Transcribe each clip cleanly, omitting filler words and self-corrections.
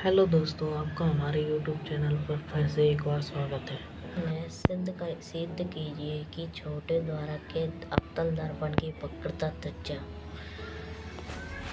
Hello दोस्तों, आपका हमारे YouTube चैनल पर फिर से एक बार स्वागत है। सिद्ध कीजिए कि छोटे द्वारक के अवतल दर्पण की वक्रता त्रिज्या।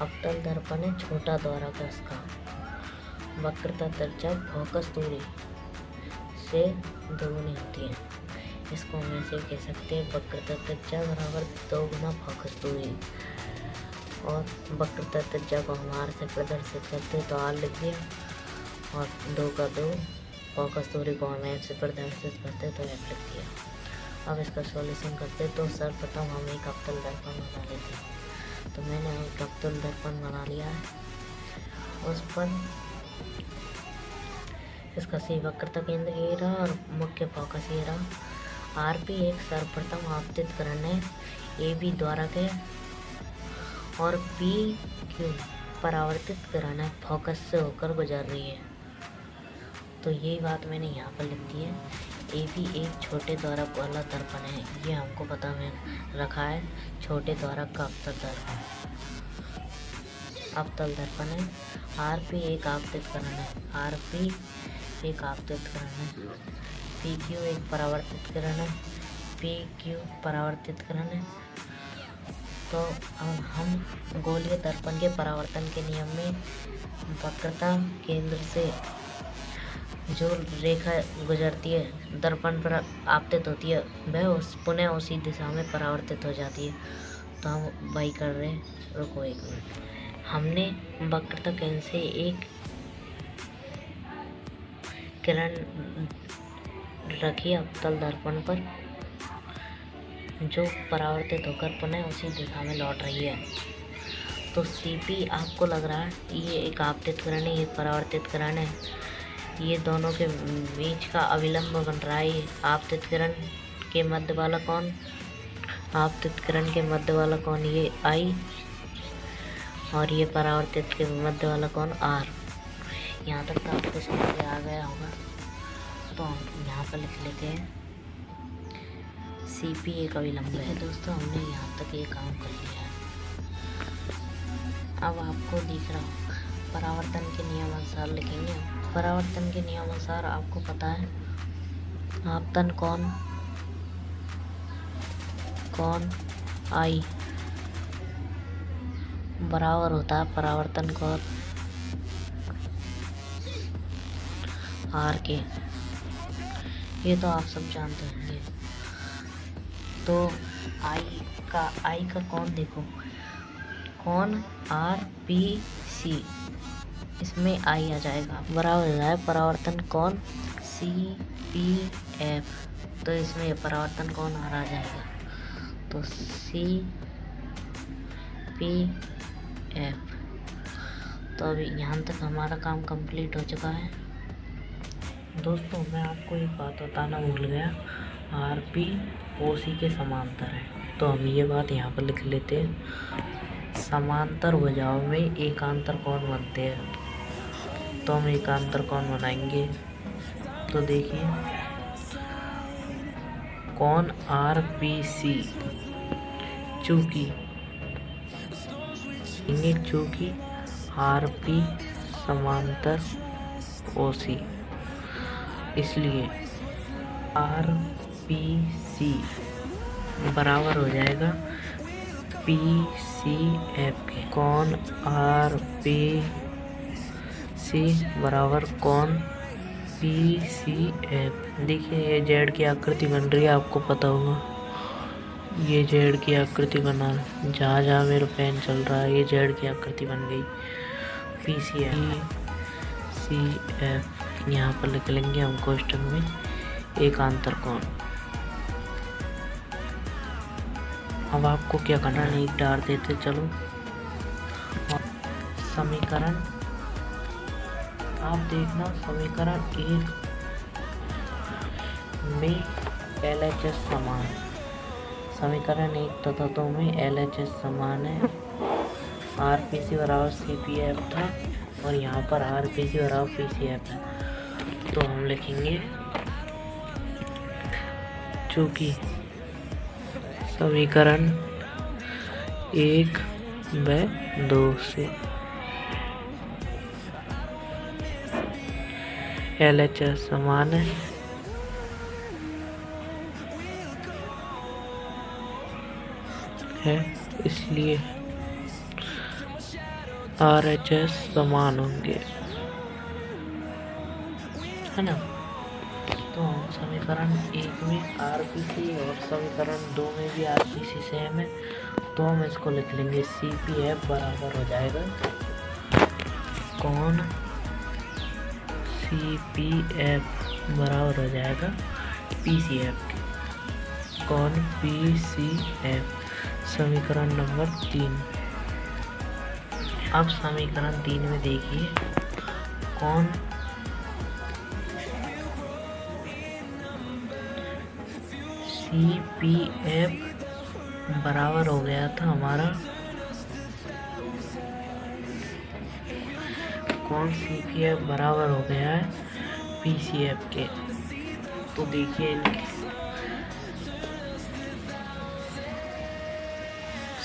अवतल दर्पण है, छोटा द्वारक है, उसका वक्रता त्रिज्या फोकस दूरी से दोगुनी होती है। इसको हम ऐसे कह सकते हैं, वक्रता त्रिज्या बराबर 2 गुना फोकस दूरी। और वक्रता त्रिज्या को हम आर से प्रदर्शित करते हैं तो आर लिख दिया, और 2 का 2 फोकस दूरी को हम एफ से प्रदर्शित करते तो एफ लिख दिया। अब इसका सॉल्यूशन करते तो सर्वप्रथम हम एक अवतल दर्पण बना लेते हैं। तो मैंने एक अवतल दर्पण बना लिया है, उस पर इसका सी वक्रता केंद्र ये रहा और मुख्य फोकस ये रहा। आर पी एक सर्वप्रथम आपतित करण है, ए बी द्वारक है, और पी क्यू परावर्तित करण है, फोकस से होकर गुजर रही है। तो यही बात मैंने यहाँ पर लिख दी है। ए बी एक छोटे द्वारक वाला दर्पण है, ये हमको पता में रखा है, छोटे द्वारक का अवतल दर्पण है। आर पी एक आपतित करण है, आर पी एक आपतित करण है, पी क्यू एक परावर्तित करण है, पी क्यू परावर्तित करण है। तो अब हम गोलीय दर्पण के परावर्तन के नियम में वक्रता केंद्र से जो रेखा गुजरती है, दर्पण पर आपतित होती है, वह पुनः उसी दिशा में परावर्तित हो जाती है। तो हम वही कर रहे हैं। रुको एक मिनट, हमने वक्रता केंद्र से एक किरण रखी अवतल दर्पण पर, जो परावर्तित होकर पुनः उसी दिशा में लौट रही है। तो CP आपको लग रहा है ये एक आपतित किरण है, ये परावर्तित किरण है, ये दोनों के बीच का अविलंब बन रहा है। ये आपतित किरण के मध्य वाला कोण, आपतित किरण के मध्य वाला कोण ये I, और ये परावर्तित के मध्य वाला कोण R। यहाँ तक तो आपको समझ में आ गया होगा। तो हम यहाँ पर लिख लेते हैं CP एक अविलंब है। दोस्तों, हमने यहाँ तक ये काम कर लिया है। अब आपको दिख रहा हो, परावर्तन के नियमानुसार लिखेंगे। परावर्तन के नियमानुसार आपको पता है, आपतन कोण I बराबर होता है परावर्तन कोण R के। ये तो आप सब जानते होंगे। तो I का कोण देखो, कोण RPC, इसमें I आ जाएगा, बराबर हो जाए परावर्तन कोण CPF। तो इसमें परावर्तन कोण R आ जाएगा, तो CPF। तो अभी यहाँ तक हमारा काम कंप्लीट हो चुका है। दोस्तों, मैं आपको एक बात बताना भूल गया, RP OC के समांतर है। तो हम ये बात यहाँ पर लिख लेते हैं, समांतर भुजाओं में एकांतर कोण बनते हैं। तो हम एकांतर कोण बनाएंगे। तो देखिए, कोण RPC चूँकि RP समांतर OC, इसलिए RPC बराबर हो जाएगा PCF के। कोण RPC बराबर कोण PCF। देखिए, ये जेड की आकृति बन रही है, आपको पता होगा। ये जेड की आकृति बना, जहाँ जहाँ मेरा पेन चल रहा है ये जेड की आकृति बन गई। PCF यहाँ पर लिख लेंगे हम क्वेश्चन में एकांतर कोण। अब आपको क्या करना है, एक डाल देते चलो। समीकरण आप देखना, समीकरण 1 में LHS समान, समीकरण 1 तथा 2 में LHS समान है। RPC बराबर CPF था, और यहाँ पर RPC बराबर PCF है। तो हम लिखेंगे, चूँकि समीकरण 1 व 2 से LHS समान है इसलिए RHS समान होंगे, है ना। तो हम समीकरण 1 में RPC और समीकरण 2 में भी RPC सेम है, तो हम इसको लिख लेंगे CPF बराबर हो जाएगा कौन CPF बराबर हो जाएगा PCF के, कौन PCF। समीकरण नंबर 3। अब समीकरण 3 में देखिए कौन CPF बराबर हो गया था हमारा, कौन CPF बराबर हो गया है PCF के। तो देखिए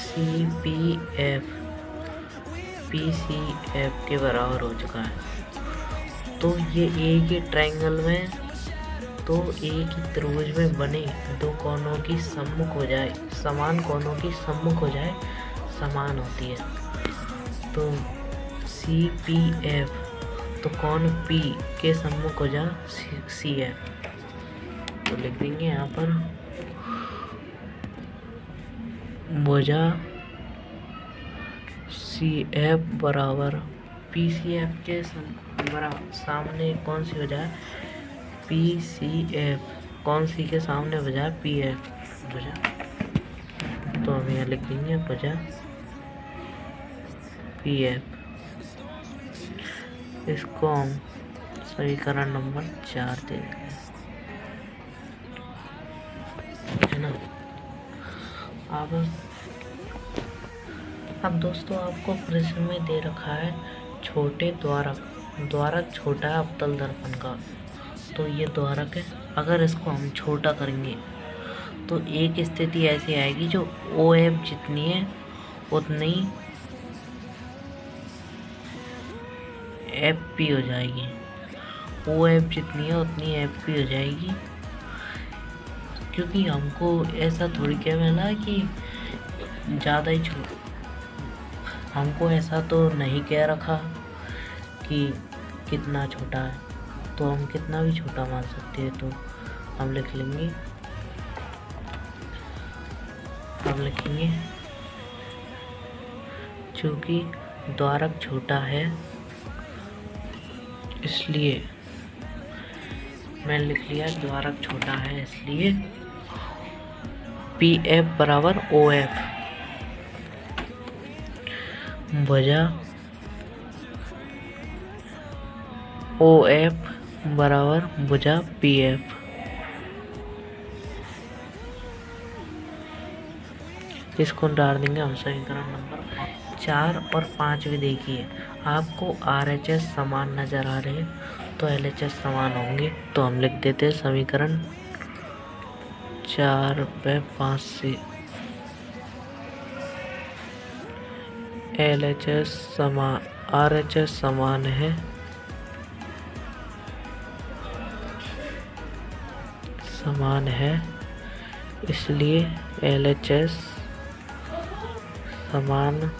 CPF PCF के बराबर हो चुका है। तो ये एक ही ट्रायंगल में, तो एक ही त्रिभुज में बने दो कोनों की सम्मुख हो जाए, समान कोनों की सम्मुख हो जाए, समान होती है। तो CPF तो कोण P के सम्मुख हो जाए CF, तो लिख देंगे यहाँ पर भुजा CF बराबर PCF के सामने कौन सी हो जाए PCF, कौन सी के सामने भुजा PF भुजा, तो हम यहाँ लिख देंगे भुजा PF। इसको हम समीकरण नंबर 4 दे देंगे, है ना। अब दोस्तों आपको प्रश्न में दे रखा है छोटे द्वारक छोटा है अवतल दर्पण का, तो ये द्वारक है। अगर इसको हम छोटा करेंगे तो एक स्थिति ऐसी आएगी जो OF जितनी है उतनी FP हो जाएगी, OF जितनी है उतनी FP हो जाएगी, क्योंकि हमको ऐसा थोड़ी क्या मिला कि ज़्यादा ही हमको ऐसा तो नहीं कह रखा कि कितना छोटा है, तो हम कितना भी छोटा मान सकते हैं। तो हम लिखेंगे चूँकि द्वारक छोटा है इसलिए मैं लिख लिया द्वारक छोटा है इसलिए PF बराबर OF भुजा OF बराबर भुजा PF। इसको डाल देंगे हम समीकरण नंबर 4 और 5 भी। देखिए आपको RHS समान नजर आ रहे तो LHS समान होंगे, तो हम लिख देते हैं समीकरण 4 व 5 से RHS समान है इसलिए LHS समान।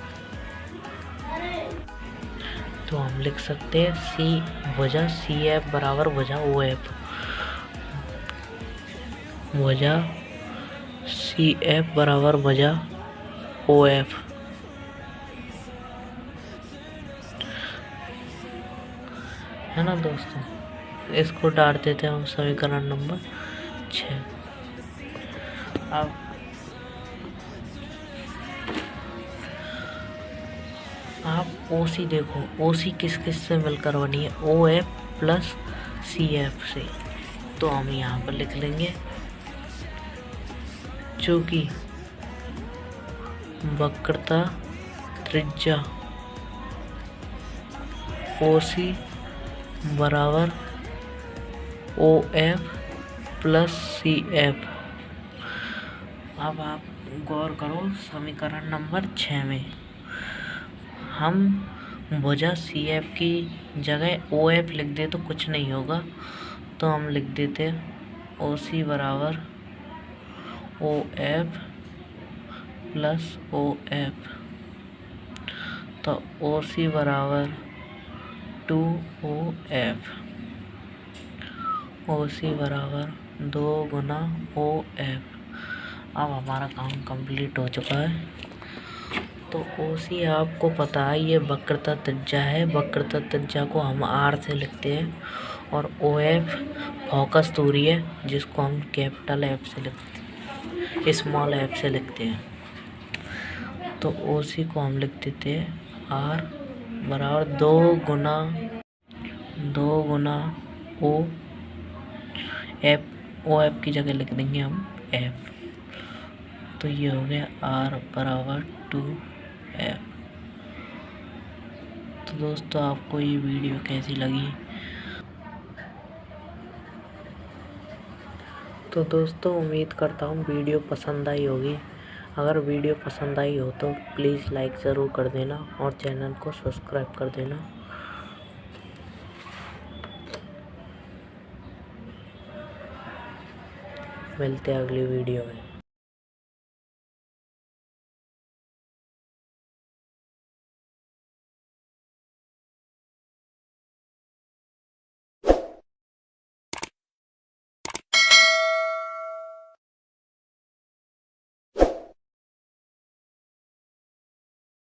तो हम लिख सकते हैं भुजा CF बराबर भुजा OF, भुजा CF बराबर भुजा OF, है ना दोस्तों। इसको डाल देते हैं हम समीकरण नंबर 6। अब आप OC देखो, OC किस किस से मिलकर बनी है OF प्लस CF से, तो हम यहाँ पर लिख लेंगे चूँकि वक्रता त्रिज्या OC बराबर OF प्लस CF। अब आप गौर करो समीकरण नंबर 6 में हम भुजा सी एफ की जगह ओ एफ लिख दे तो कुछ नहीं होगा, तो हम लिख देते ओ सी बराबर O F plus O F. तो ओ सी बराबर 2OF, ओ सी बराबर 2 गुना OF। अब हमारा काम कंप्लीट हो चुका है। तो ओ सी आपको पता है ये वक्रता त्रिज्या है, वक्रता त्रिज्या को हम R से लिखते हैं, और OF फोकस दूरी है जिसको हम कैपिटल F से लिखते हैं, स्मॉल f से लिखते हैं। तो ओ सी को हम लिख देते हैं R बराबर 2 गुना ओ एफ की जगह लिख देंगे हम F। तो ये हो गया R बराबर 2F। तो दोस्तों आपको ये वीडियो कैसी लगी? तो दोस्तों उम्मीद करता हूँ वीडियो पसंद आई होगी। अगर वीडियो पसंद आई हो तो प्लीज़ लाइक ज़रूर कर देना और चैनल को सब्सक्राइब कर देना। मिलते हैं अगली वीडियो में।